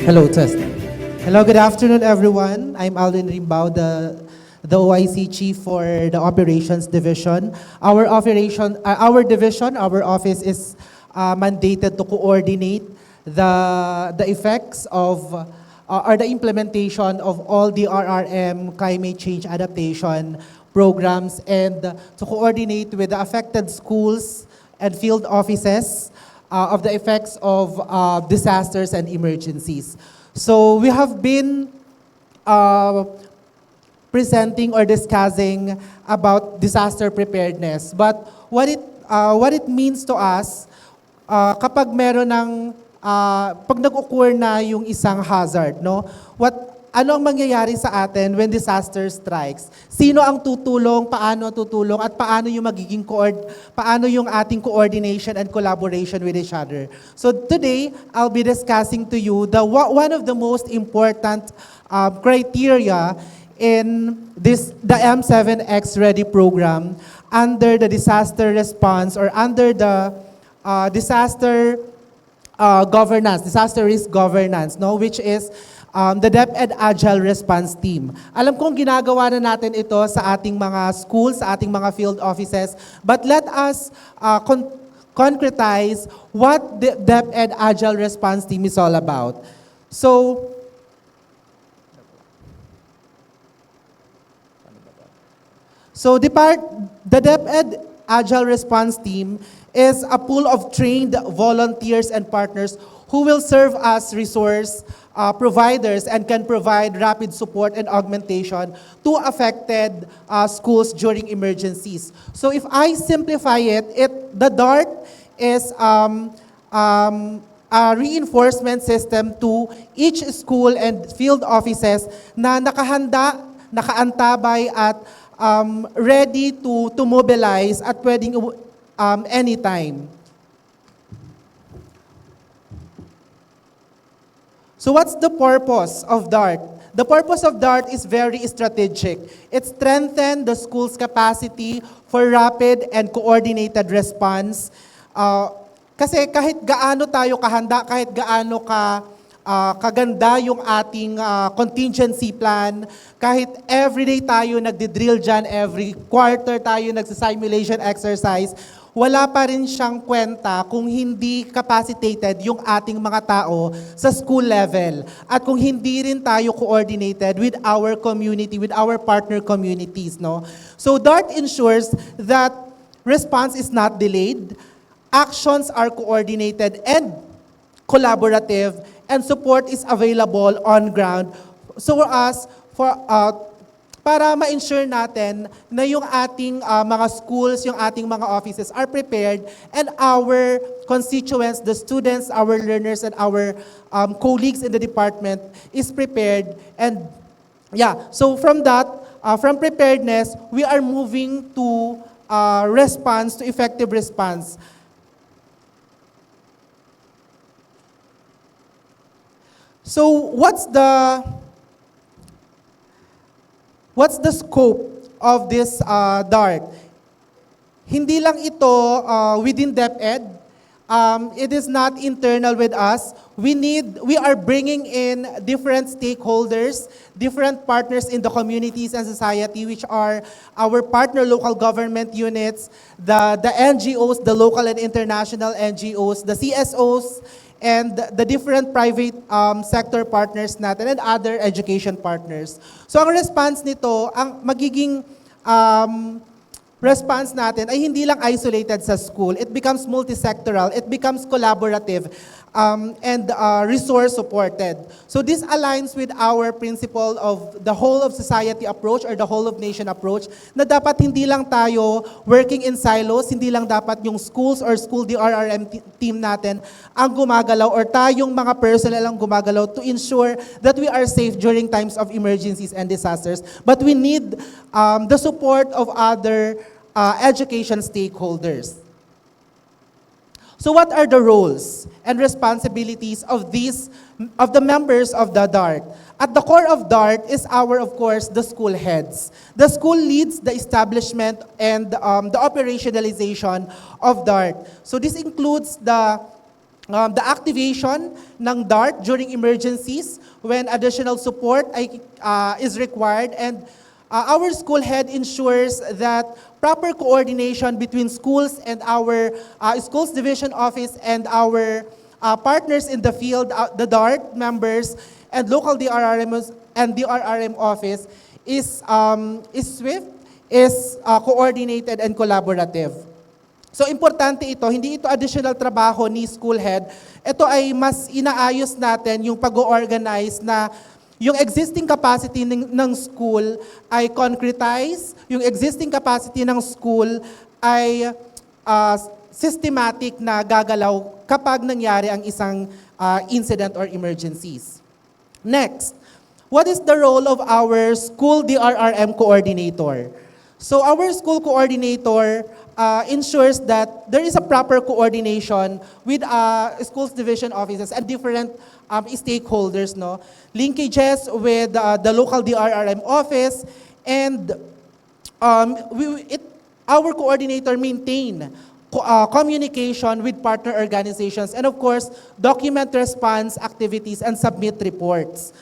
Hello, test. Hello, good afternoon, everyone. I'm Alvin Rimbao, the OIC Chief for the Operations Division. Our office is mandated to coordinate the effects of or the implementation of all the RRM climate change adaptation programs and to coordinate with the affected schools and field offices of the effects of disasters and emergencies. So we have been presenting or discussing about disaster preparedness. But what it means to us, kapag meron ng, pag nag-occur na yung isang hazard, no? Ano ang mangyayari sa atin when disaster strikes? Sino ang tutulong, paano tutulong, at paano yung paano yung ating coordination and collaboration with each other? So today, I'll be discussing to you one of the most important criteria in the M7X Ready program under the disaster response or under the disaster risk governance, no, which is the DepEd Agile Response Team. Alam kong ginagawa na natin ito sa ating mga schools, sa ating mga field offices, but let us concretize what the DepEd Agile Response Team is all about. So, the DepEd Agile Response Team is a pool of trained volunteers and partners who will serve as resource providers and can provide rapid support and augmentation to affected schools during emergencies. So if I simplify the DART is a reinforcement system to each school and field offices na nakahanda, nakaantabay at ready to mobilize at pwedeng anytime. So what's the purpose of DART? The purpose of DART is very strategic. It strengthens the school's capacity for rapid and coordinated response. Kasi kahit gaano tayo kahanda, kahit gaano kaganda yung ating contingency plan, kahit everyday tayo nagdi-drill dyan, every quarter tayo nagsa-simulation exercise, wala pa rin siyang kwenta kung hindi capacitated yung ating mga tao sa school level at kung hindi rin tayo coordinated with our community, with our partner communities, no? So DART ensures that response is not delayed, actions are coordinated and collaborative, and support is available on ground. So para ma-ensure natin na yung ating mga schools, yung ating mga offices are prepared and our constituents, the students, our learners, and our colleagues in the department is prepared. And yeah, so from preparedness, we are moving to response, to effective response. So what's the scope of this DART? Hindi lang ito within DepEd. It is not internal with us. We are bringing in different stakeholders, different partners in the communities and society, which are our partner local government units, the NGOs, the local and international NGOs, the CSOs, and the different private sector partners natin and other education partners. So ang response nito, ang magiging response natin ay hindi lang isolated sa school. It becomes multisectoral, it becomes collaborative, and resource supported. So this aligns with our principle of the whole of society approach or the whole of nation approach na dapat hindi lang tayo working in silos, hindi lang dapat yung schools or school DRRM team natin ang gumagalaw or tayong mga personnel ang gumagalaw to ensure that we are safe during times of emergencies and disasters. But we need the support of other education stakeholders. So what are the roles and responsibilities of the members of the DART? At the core of DART is of course, the school heads. The school leads the establishment and the operationalization of DART. So this includes the the activation ng DART during emergencies when additional support is required, and our school head ensures that proper coordination between schools and our schools division office and our partners in the field, the DART members and local DRRMs and DRRM office is swift, is coordinated and collaborative. So importante ito, hindi ito additional trabaho ni school head. Ito ay mas inaayos natin yung pag-organize na yung existing capacity ng school ay concretize, yung existing capacity ng school ay systematic na gagalaw kapag nangyari ang isang incident or emergencies. Next, what is the role of our school DRRM coordinator? So our school coordinator ensures that there is a proper coordination with schools division offices and different stakeholders, no? Linkages with the local DRRM office, and our coordinator maintain communication with partner organizations, and of course, document response activities and submit reports.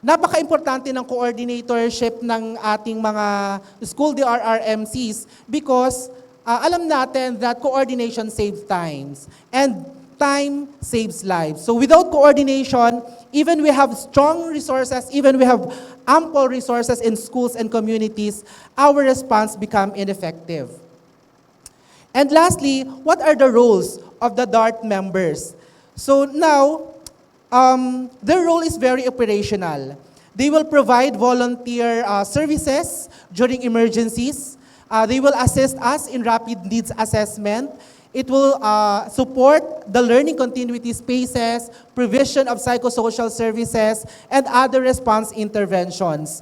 Napaka-importante ng coordinatorship ng ating mga school DRRMCs because alam natin that coordination saves times and time saves lives. So without coordination, even we have strong resources, even we have ample resources in schools and communities, our response become ineffective. And lastly, what are the roles of the DART members? So now, their role is very operational. They will provide volunteer services during emergencies. They will assist us in rapid needs assessment. It will support the learning continuity spaces, provision of psychosocial services, and other response interventions.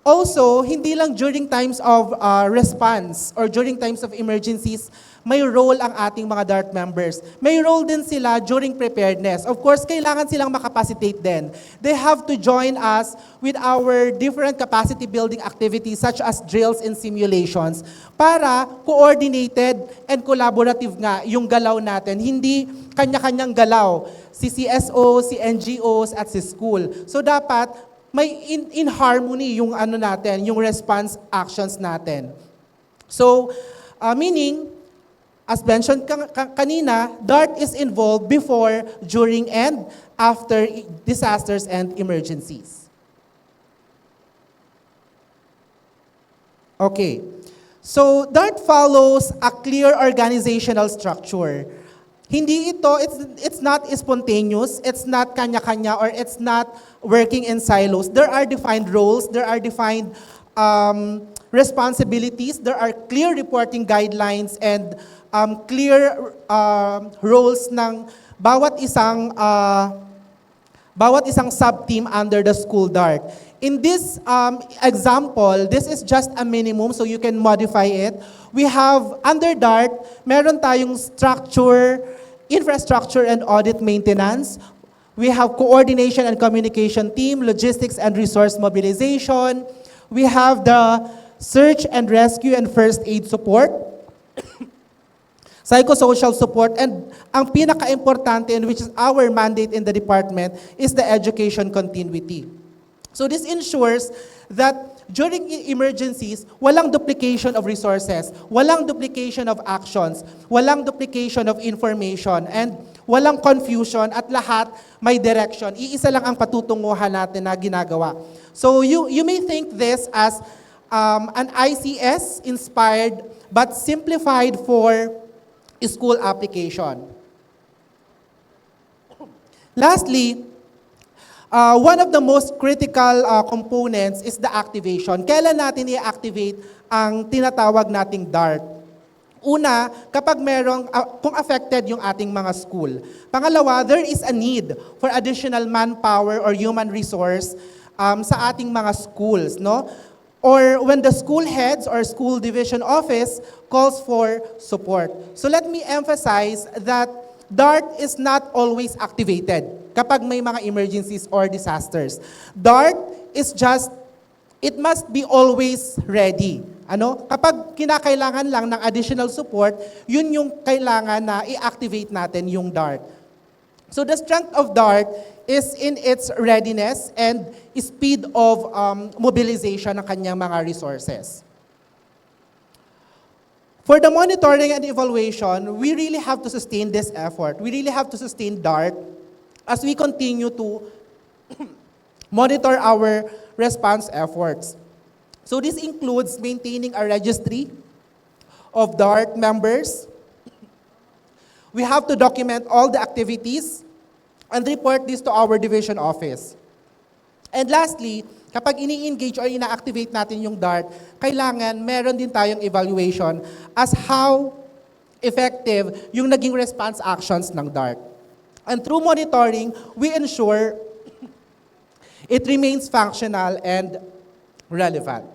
Also, hindi lang during times of response or during times of emergencies, may role ang ating mga DART members. May role din sila during preparedness. Of course, kailangan silang makapacitate din. They have to join us with our different capacity building activities such as drills and simulations para coordinated and collaborative nga yung galaw natin. Hindi kanya-kanyang galaw. Si CSO, si NGOs, at si school. So dapat may in harmony yung ano natin, yung response actions natin. So, meaning, as mentioned kanina, DART is involved before, during, and after disasters and emergencies. Okay. So, DART follows a clear organizational structure. Hindi ito, it's not spontaneous, it's not kanya-kanya, or it's not working in silos. There are defined roles, there are defined responsibilities, there are clear reporting guidelines, and clear roles ng bawat isang sub-team under the school DART. In this example, this is just a minimum, so you can modify it. We have, under DART, meron tayong structure, infrastructure and audit maintenance. We have coordination and communication team, logistics and resource mobilization. We have the search and rescue and first aid support, psychosocial support, and ang pinaka-importante, and which is our mandate in the department, is the education continuity. So this ensures that during emergencies, walang duplication of resources, walang duplication of actions, walang duplication of information, and walang confusion, at lahat may direction. Iisa lang ang patutunguhan natin na ginagawa. So you may think this as an ICS-inspired but simplified for school application. Lastly, one of the most critical components is the activation. Kailan natin i-activate ang tinatawag nating DART? Una, kapag kung affected yung ating mga school. Pangalawa, there is a need for additional manpower or human resource sa ating mga schools, no? Or when the school heads or school division office calls for support. So let me emphasize that DART is not always activated kapag may mga emergencies or disasters. DART is just, it must be always ready. Kapag kinakailangan lang ng additional support, yun yung kailangan na i-activate natin yung DART. So the strength of DART is in its readiness and speed of mobilization ng kanyang mga resources. For the monitoring and evaluation, we really have to sustain this effort. We really have to sustain DART as we continue to monitor our response efforts. So this includes maintaining a registry of DART members. We have to document all the activities and report this to our division office. And lastly, kapag ini-engage or ina-activate natin yung DART, kailangan meron din tayong evaluation as how effective yung naging response actions ng DART. And through monitoring, we ensure it remains functional and relevant.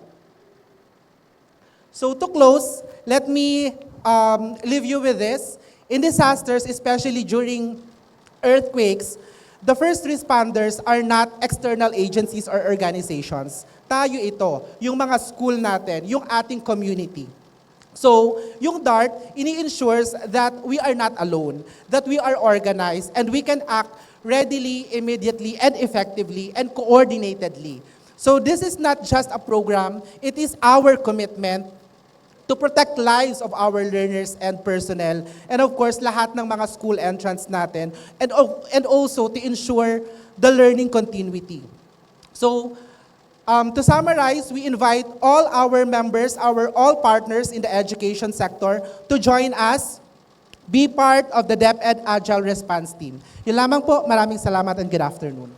So to close, let me leave you with this. In disasters, especially during earthquakes, the first responders are not external agencies or organizations. Tayo ito, yung mga school natin, yung ating community. So, yung DART, ini-ensures that we are not alone, that we are organized, and we can act readily, immediately, and effectively, and coordinatedly. So this is not just a program, it is our commitment to protect lives of our learners and personnel, and of course, lahat ng mga school entrants natin, and also to ensure the learning continuity. So, to summarize, we invite all our members, all partners in the education sector to join us, be part of the DepEd Agile Response Team. Yun lamang po, maraming salamat and good afternoon.